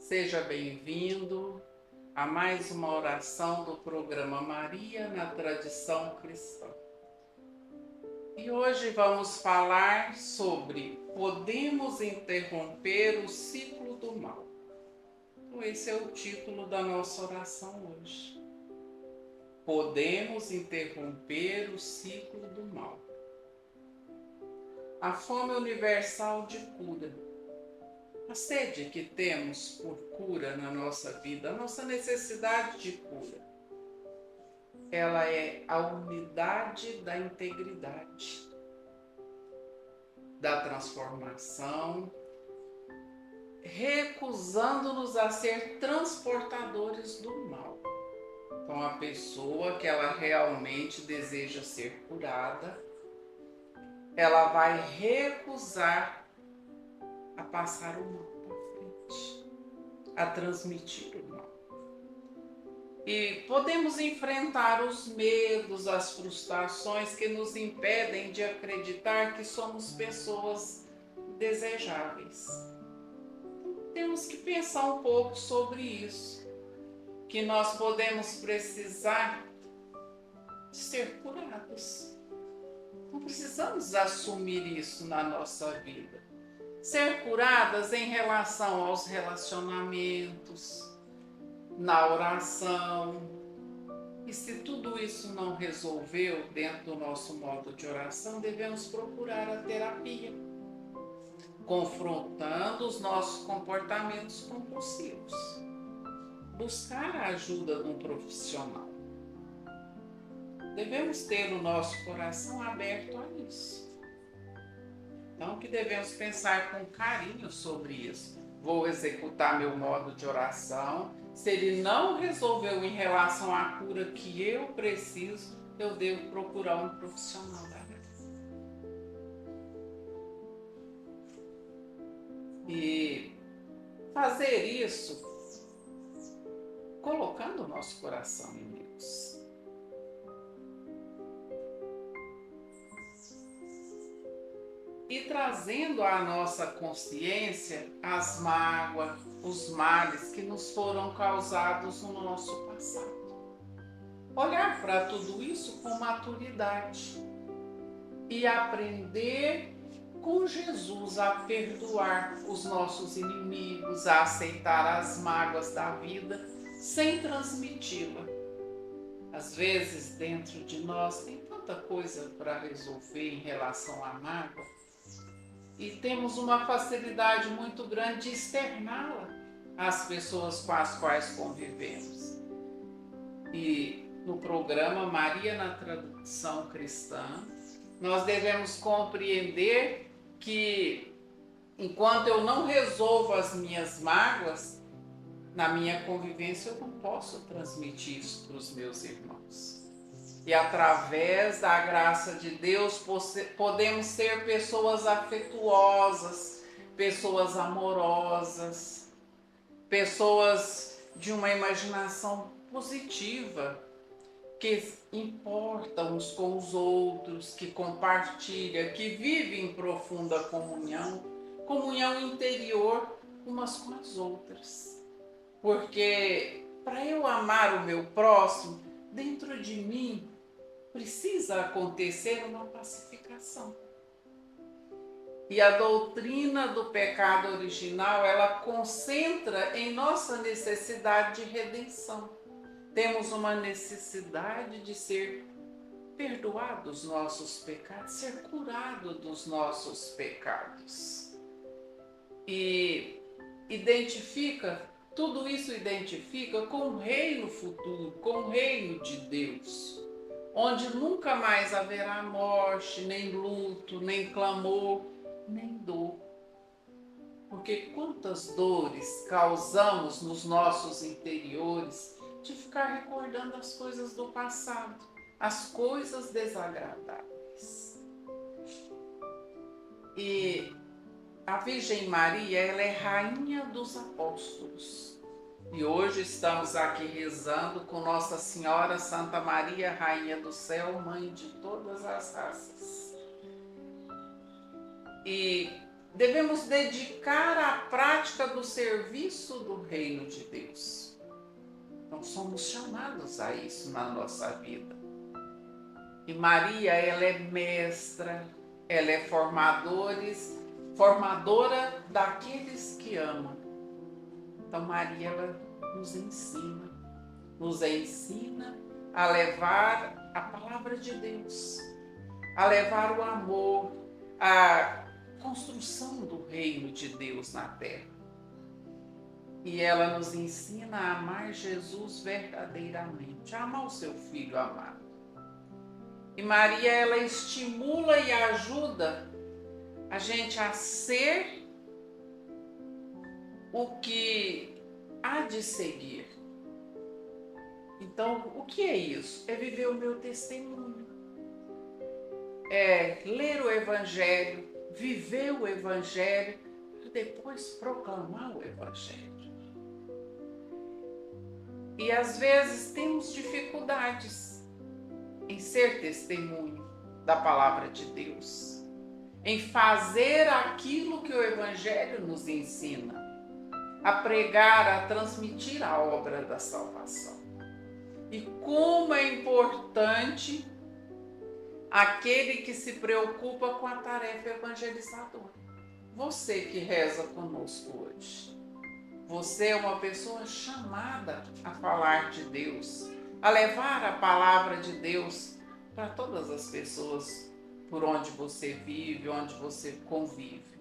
Seja bem-vindo a mais uma oração do programa Maria na Tradição Cristã. E hoje vamos falar sobre podemos interromper o ciclo do mal. Então esse é o título da nossa oração hoje. Podemos interromper o ciclo do mal. A fome universal de cura. A sede que temos por cura na nossa vida, a nossa necessidade de cura, ela é a unidade da integridade, da transformação, recusando-nos a ser transportadores do mal. Então, a pessoa que ela realmente deseja ser curada, ela vai recusar a passar o mal para frente, a transmitir o mal. E podemos enfrentar os medos, as frustrações que nos impedem de acreditar que somos pessoas desejáveis. Temos que pensar um pouco sobre isso, que nós podemos precisar de ser curados. Não precisamos assumir isso na nossa vida. Ser curadas em relação aos relacionamentos, na oração. E se tudo isso não resolveu dentro do nosso modo de oração, devemos procurar a terapia, confrontando os nossos comportamentos compulsivos. Buscar a ajuda de um profissional. Devemos ter o nosso coração aberto a isso. Então, que devemos pensar com carinho sobre isso. Vou executar meu modo de oração. Se ele não resolveu em relação à cura que eu preciso, eu devo procurar um profissional da área. E fazer isso colocando o nosso coração em Deus. E trazendo à nossa consciência as mágoas, os males que nos foram causados no nosso passado. Olhar para tudo isso com maturidade e aprender com Jesus a perdoar os nossos inimigos, a aceitar as mágoas da vida sem transmiti-la. Às vezes, dentro de nós tem tanta coisa para resolver em relação à mágoa, e temos uma facilidade muito grande de externá-la às pessoas com as quais convivemos. E no programa Maria na Tradição Cristã, nós devemos compreender que enquanto eu não resolvo as minhas mágoas, na minha convivência eu não posso transmitir isso para os meus irmãos. E através da graça de Deus podemos ser pessoas afetuosas, pessoas amorosas, pessoas de uma imaginação positiva, que importam uns com os outros, que compartilham, que vivem em profunda comunhão interior umas com as outras. Porque para eu amar o meu próximo, dentro de mim precisa acontecer uma pacificação. E a doutrina do pecado original, ela concentra em nossa necessidade de redenção. Temos uma necessidade de ser perdoados dos nossos pecados, ser curado dos nossos pecados. E tudo isso identifica com o reino futuro, com o reino de Deus, onde nunca mais haverá morte, nem luto, nem clamor, nem dor. Porque quantas dores causamos nos nossos interiores de ficar recordando as coisas do passado, as coisas desagradáveis. E a Virgem Maria, ela é rainha dos apóstolos. E hoje estamos aqui rezando com Nossa Senhora Santa Maria, Rainha do Céu, Mãe de todas as raças. E devemos dedicar à prática do serviço do reino de Deus. Então somos chamados a isso na nossa vida. E Maria, ela é mestra, ela é formadora daqueles que amam. Então Maria, ela nos ensina a levar a palavra de Deus, a levar o amor, a construção do reino de Deus na terra. E ela nos ensina a amar Jesus verdadeiramente, a amar o seu Filho amado. E Maria, ela estimula e ajuda a gente a ser o que há de seguir. Então, o que é isso? É viver o meu testemunho. É ler o Evangelho, viver o Evangelho e depois proclamar o Evangelho. E às vezes temos dificuldades em ser testemunho da palavra de Deus, em fazer aquilo que o Evangelho nos ensina, a pregar, a transmitir a obra da salvação. E como é importante aquele que se preocupa com a tarefa evangelizadora. Você que reza conosco hoje. Você é uma pessoa chamada a falar de Deus, a levar a palavra de Deus para todas as pessoas por onde você vive, onde você convive.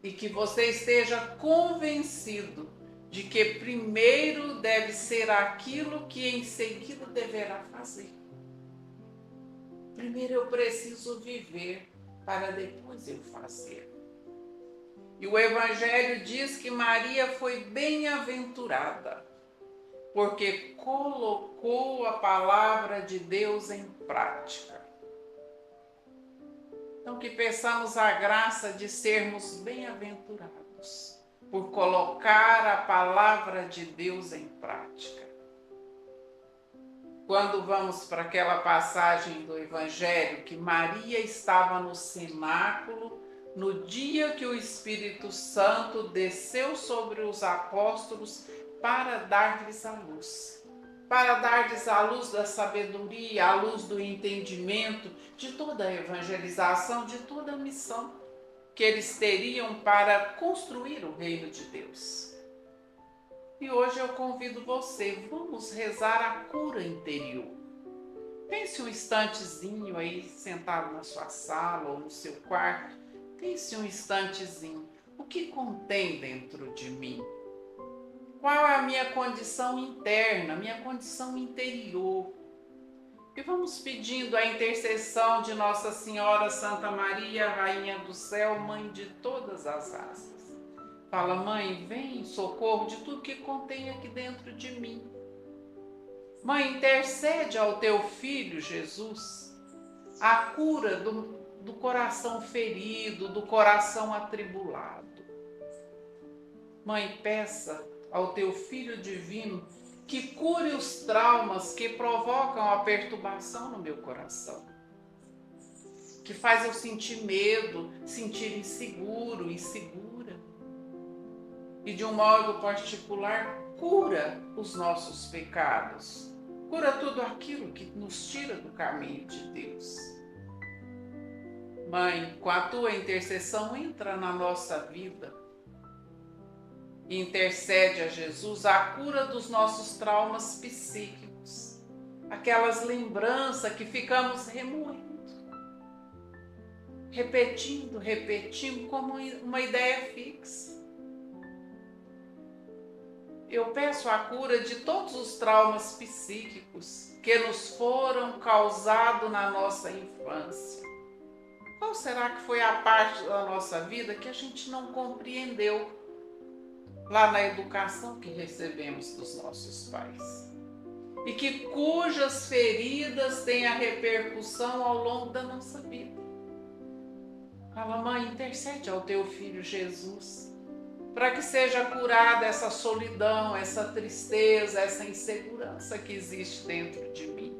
E que você esteja convencido de que primeiro deve ser aquilo que em seguida deverá fazer. Primeiro eu preciso viver para depois eu fazer. E o Evangelho diz que Maria foi bem-aventurada, porque colocou a palavra de Deus em prática. Então que peçamos a graça de sermos bem-aventurados, por colocar a palavra de Deus em prática. Quando vamos para aquela passagem do Evangelho que Maria estava no cenáculo no dia que o Espírito Santo desceu sobre os apóstolos para dar-lhes a luz. Para dar-lhes a luz da sabedoria, a luz do entendimento de toda a evangelização, de toda a missão que eles teriam para construir o reino de Deus. E hoje eu convido você, vamos rezar a cura interior. Pense um instantezinho aí, sentado na sua sala ou no seu quarto. Pense um instantezinho, o que contém dentro de mim? Qual é a minha condição interna, minha condição interior? E vamos pedindo a intercessão de Nossa Senhora Santa Maria, Rainha do Céu, Mãe de todas as raças. Fala, Mãe, vem em socorro de tudo que contém aqui dentro de mim. Mãe, intercede ao teu Filho Jesus a cura do coração ferido, do coração atribulado. Mãe, peça ao teu Filho Divino que cure os traumas que provocam a perturbação no meu coração, que faz eu sentir medo, sentir inseguro, insegura. E de um modo particular, cura os nossos pecados, cura tudo aquilo que nos tira do caminho de Deus. Mãe, com a tua intercessão, entra na nossa vida e intercede a Jesus a cura dos nossos traumas psíquicos, aquelas lembranças que ficamos remoendo, repetindo como uma ideia fixa. Eu peço a cura de todos os traumas psíquicos que nos foram causados na nossa infância. Qual será que foi a parte da nossa vida que a gente não compreendeu lá na educação que recebemos dos nossos pais? E que cujas feridas têm a repercussão ao longo da nossa vida. Fala, Mãe, intercede ao teu Filho Jesus, para que seja curada essa solidão, essa tristeza, essa insegurança que existe dentro de mim.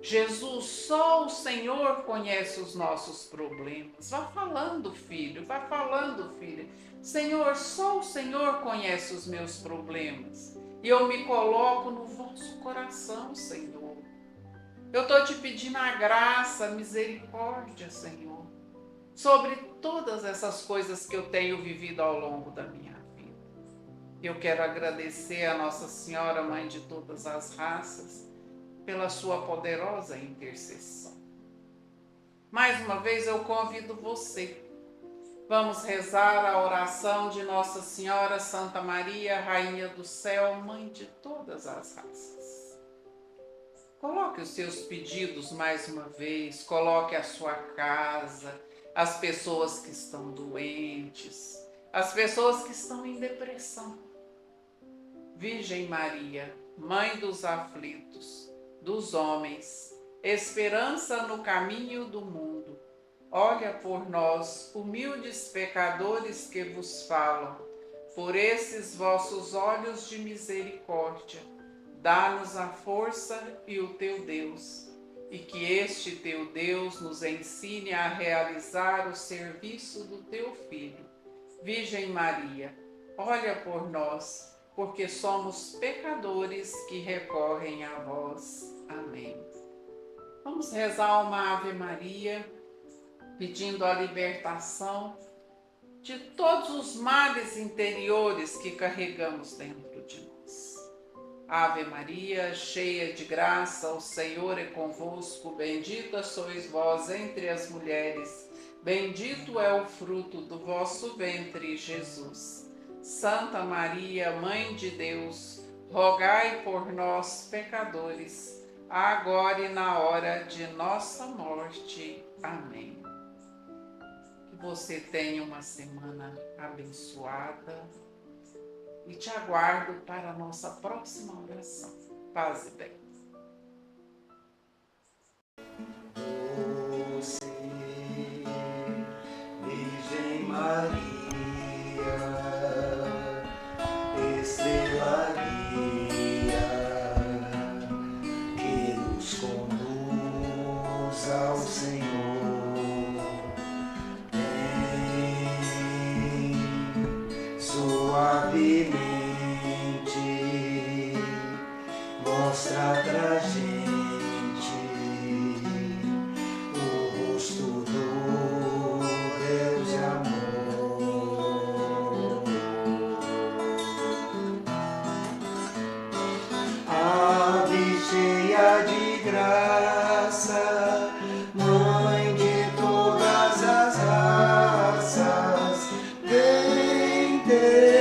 Jesus, só o Senhor conhece os nossos problemas. Vá falando, filho, vá falando, filha. Senhor, só o Senhor conhece os meus problemas. E eu me coloco no vosso coração, Senhor. Eu estou te pedindo a graça, a misericórdia, Senhor, sobre todas essas coisas que eu tenho vivido ao longo da minha vida. Eu quero agradecer a Nossa Senhora, Mãe de todas as raças, pela sua poderosa intercessão. Mais uma vez eu convido você. Vamos rezar a oração de Nossa Senhora Santa Maria, Rainha do Céu, Mãe de todas as raças. Coloque os seus pedidos mais uma vez, coloque a sua casa, as pessoas que estão doentes, as pessoas que estão em depressão. Virgem Maria, Mãe dos aflitos, dos homens, esperança no caminho do mundo, olha por nós, humildes pecadores que vos falam, por esses vossos olhos de misericórdia, dá-nos a força e o teu Deus, e que este teu Deus nos ensine a realizar o serviço do teu Filho. Virgem Maria, olha por nós, porque somos pecadores que recorrem a vós. Amém. Vamos rezar uma Ave Maria, pedindo a libertação de todos os males interiores que carregamos dentro de nós. Ave Maria, cheia de graça, o Senhor é convosco, bendita sois vós entre as mulheres, bendito é o fruto do vosso ventre, Jesus. Santa Maria, Mãe de Deus, rogai por nós, pecadores, agora e na hora de nossa morte. Amém. Que você tenha uma semana abençoada e te aguardo para a nossa próxima oração. Paz e bem. Doce Virgem Maria, estrela guia, que nos conduz ao Senhor, vem suavemente, mostra pra gente o rosto do Deus de amor. Ave cheia de graça, Mãe de todas as raças, vem ter